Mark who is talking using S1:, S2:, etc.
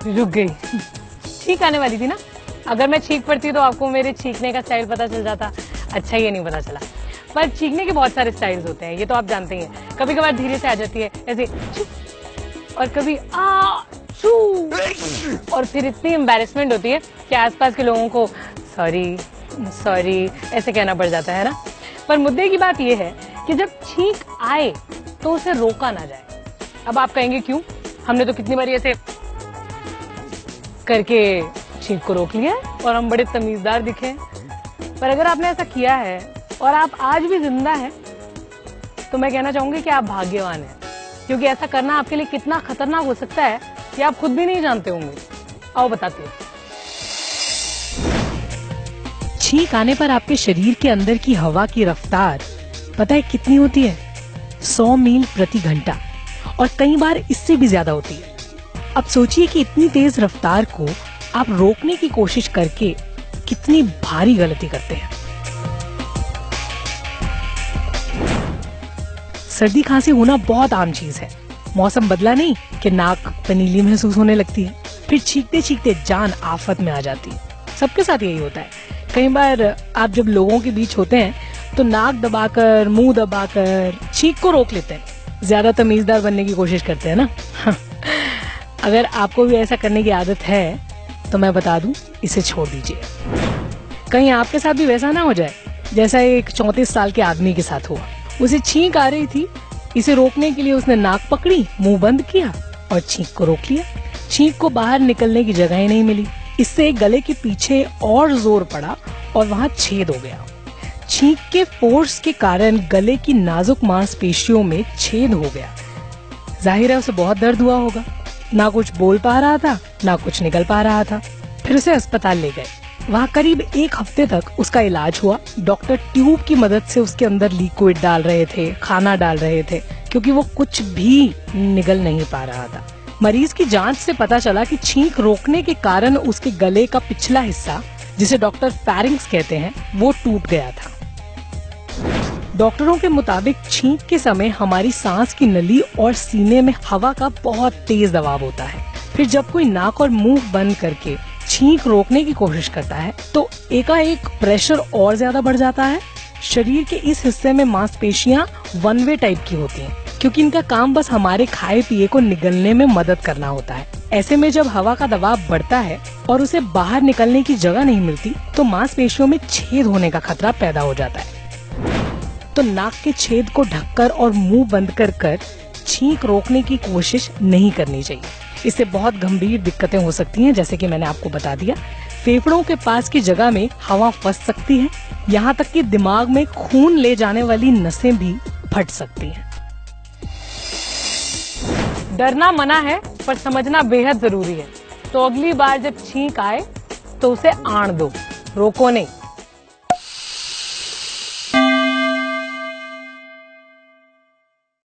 S1: रुक गई। छींक आने वाली थी ना। अगर मैं छींक पड़ती तो आपको मेरे छींकने का स्टाइल पता चल जाता। अच्छा ये नहीं पता चला। पर छींकने के बहुत सारे स्टाइल्स होते हैं, ये तो आप जानते ही हैं। कभी कभार धीरे से आ जाती है ऐसे चू, और कभी आ चू, और फिर इतनी एम्बैरेसमेंट होती है कि आसपास के लोगों को सॉरी सॉरी ऐसे कहना पड़ जाता है ना। पर मुद्दे की बात यह है कि जब छींक आए तो उसे रोका ना जाए। अब आप कहेंगे क्यों? हमने तो कितनी बार ऐसे करके छींक को रोक लिया है और हम बड़े तमीजदार दिखे हैं। पर अगर आपने ऐसा किया है और आप आज भी जिंदा हैं, तो मैं कहना चाहूंगी कि आप भाग्यवान हैं, क्योंकि ऐसा करना आपके लिए कितना खतरनाक हो सकता है कि आप खुद भी नहीं जानते होंगे। आओ बताते हैं। छींक आने पर आपके शरीर के अंदर की हवा की रफ्तार पता है कितनी होती है? 100 मील प्रति घंटा, और कई बार इससे भी ज्यादा होती है। अब सोचिए कि इतनी तेज रफ्तार को आप रोकने की कोशिश करके कितनी भारी गलती करते हैं। सर्दी खांसी होना बहुत आम चीज है। मौसम बदला नहीं कि नाक पनीली महसूस होने लगती है, फिर छींकते छींकते जान आफत में आ जाती है। सबके साथ यही होता है। कई बार आप जब लोगों के बीच होते हैं तो नाक दबाकर, मुंह दबाकर छींक को रोक लेते हैं। ज्यादा तमीजदार बनने की कोशिश करते हैं ना। अगर आपको भी ऐसा करने की आदत है तो मैं बता दूं, इसे छोड़ दीजिए। कहीं आपके साथ भी वैसा ना हो जाए जैसा एक 34 साल के आदमी के साथ हुआ। उसे छींक आ रही थी, इसे रोकने के लिए उसने नाक पकड़ी, मुंह बंद किया और छींक को रोक लिया। छींक को बाहर निकलने की जगह ही नहीं मिली। इससे गले के पीछे और जोर पड़ा और वहां छेद हो गया। छींक के फोर्स के कारण गले की नाजुक मांसपेशियों में छेद हो गया। जाहिर है उसे बहुत दर्द हुआ होगा। ना कुछ बोल पा रहा था, ना कुछ निकल पा रहा था। फिर उसे अस्पताल ले गए। वहाँ करीब 1 हफ्ते तक उसका इलाज हुआ। डॉक्टर ट्यूब की मदद से उसके अंदर लिक्विड डाल रहे थे, खाना डाल रहे थे, क्योंकि वो कुछ भी निगल नहीं पा रहा था। मरीज की जांच से पता चला कि छींक रोकने के कारण उसके गले का पिछला हिस्सा, जिसे डॉक्टर फेरिंग्स कहते हैं, वो टूट गया था। डॉक्टरों के मुताबिक छींक के समय हमारी सांस की नली और सीने में हवा का बहुत तेज दबाव होता है। फिर जब कोई नाक और मुंह बंद करके छींक रोकने की कोशिश करता है तो एकाएक प्रेशर और ज्यादा बढ़ जाता है। शरीर के इस हिस्से में मांसपेशियां वन वे टाइप की होती हैं, क्योंकि इनका काम बस हमारे खाए पिए को निगलने में मदद करना होता है। ऐसे में जब हवा का दबाव बढ़ता है और उसे बाहर निकलने की जगह नहीं मिलती तो मांसपेशियों में छेद होने का खतरा पैदा हो जाता है। तो नाक के छेद को ढककर और मुंह बंद कर छींक रोकने की कोशिश नहीं करनी चाहिए। इससे बहुत गंभीर दिक्कतें हो सकती हैं, जैसे कि मैंने आपको बता दिया। फेफड़ों के पास की जगह में हवा फंस सकती है, यहाँ तक कि दिमाग में खून ले जाने वाली नसें भी फट सकती हैं। डरना मना है, पर समझना बेहद जरूरी है। तो अगली बार जब छींक आए तो उसे आण दो, रोको नहीं।